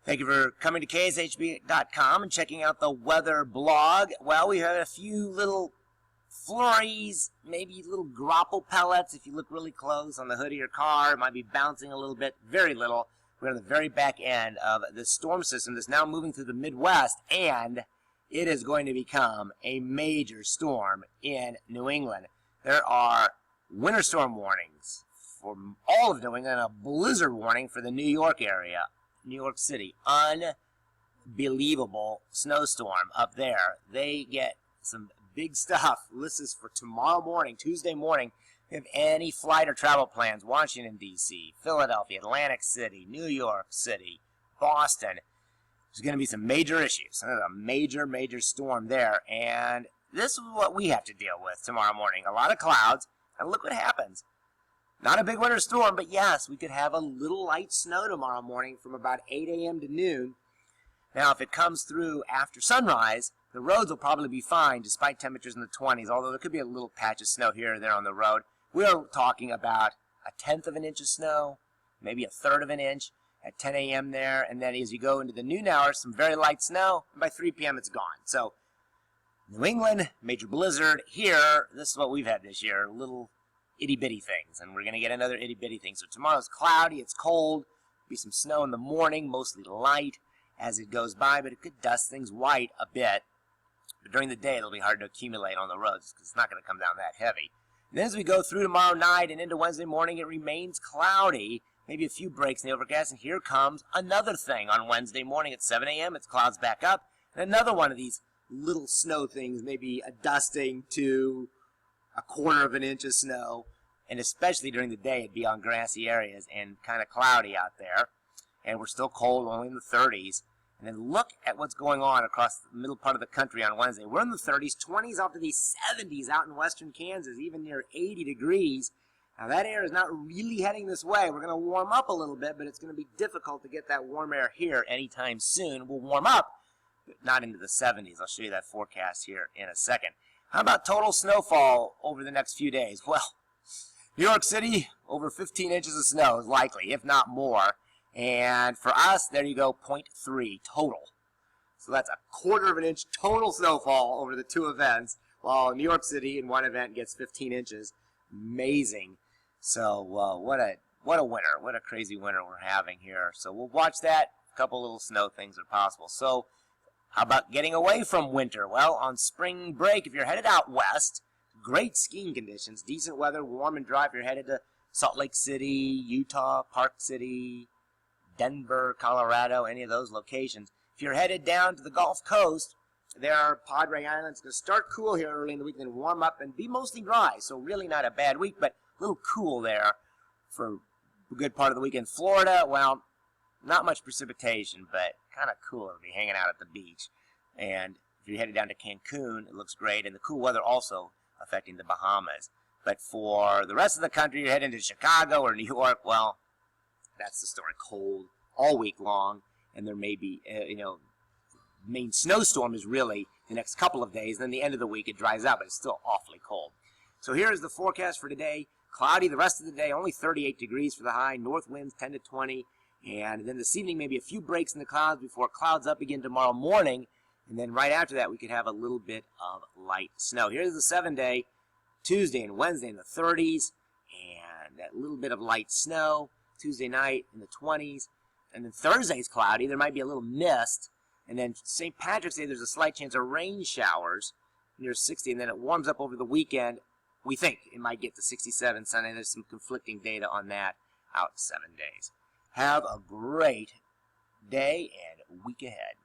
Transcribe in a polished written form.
Thank you for coming to KSHB.com and checking out the weather blog. Well, we had a few little flurries, maybe little grapple pellets. If you look really close on the hood of your car, it might be bouncing a little bit, very little. We're on the very back end of this storm system that's now moving through the Midwest, and it is going to become a major storm in New England. There are winter storm warnings for all of New England and a blizzard warning for the New York area. New York City, unbelievable snowstorm up there. They get some big stuff. This is for tomorrow morning, Tuesday morning. If you have any flight or travel plans, Washington, D.C., Philadelphia, Atlantic City, New York City, Boston, there's going to be some major issues. There's a major, major storm there, and this is what we have to deal with tomorrow morning. A lot of clouds, and look what happens. Not a big winter storm, but yes, we could have a little light snow tomorrow morning from about 8 a.m. to noon. Now, if it comes through after sunrise, the roads will probably be fine despite temperatures in the 20s, although there could be a little patch of snow here or there on the road. We are talking about a tenth of an inch of snow, maybe a third of an inch at 10 a.m. there, and then as you go into the noon hours, some very light snow, and by 3 p.m. it's gone. So, New England, major blizzard. Here, this is what we've had this year, little itty-bitty things, and we're going to get another itty-bitty thing. So tomorrow's cloudy, it's cold, be some snow in the morning, mostly light as it goes by, but it could dust things white a bit. But during the day, it'll be hard to accumulate on the roads because it's not going to come down that heavy. And then as we go through tomorrow night and into Wednesday morning, it remains cloudy, maybe a few breaks in the overcast, and here comes another thing on Wednesday morning at 7 a.m. It's clouds back up, and another one of these little snow things, maybe a dusting to a quarter of an inch of snow, and especially during the day, it'd be on grassy areas and kind of cloudy out there. And we're still cold, only in the 30s. And then look at what's going on across the middle part of the country on Wednesday. We're in the 30s, 20s, up to these 70s out in western Kansas, even near 80 degrees. Now that air is not really heading this way. We're going to warm up a little bit, but it's going to be difficult to get that warm air here anytime soon. We'll warm up, but not into the 70s. I'll show you that forecast here in a second. How about total snowfall over the next few days? Well, New York City, over 15 inches of snow is likely, if not more. And for us, there you go, 0.3 total. So that's a quarter of an inch total snowfall over the two events, while New York City in one event gets 15 inches. Amazing. So what a winter. What a crazy winter we're having here. So we'll watch that. A couple little snow things are possible. So how about getting away from winter? Well, on spring break, if you're headed out west, great skiing conditions, decent weather, warm and dry if you're headed to Salt Lake City, Utah, Park City, Denver, Colorado, any of those locations. If you're headed down to the Gulf Coast, there are Padre Island. It's going to start cool here early in the week, then warm up and be mostly dry. So really not a bad week, but a little cool there for a good part of the weekend. Florida, well, not much precipitation, but kind of cool to be hanging out at the beach. And if you're headed down to Cancun, it looks great. And the cool weather also affecting the Bahamas. But for the rest of the country, you're heading to Chicago or New York, well, that's the story. Cold all week long. And there may be, main snowstorm is really the next couple of days. Then the end of the week, it dries out, but it's still awfully cold. So here's the forecast for today. Cloudy the rest of the day, only 38 degrees for the high. North winds 10 to 20. And then this evening, maybe a few breaks in the clouds before clouds up again tomorrow morning. And then right after that, we could have a little bit of light snow. Here's the 7-day, Tuesday and Wednesday in the 30s. And that little bit of light snow. Tuesday night in the 20s. And then Thursday's cloudy. There might be a little mist. And then St. Patrick's Day, there's a slight chance of rain showers near 60. And then it warms up over the weekend. We think it might get to 67 Sunday. There's some conflicting data on that out 7 days. Have a great day and week ahead.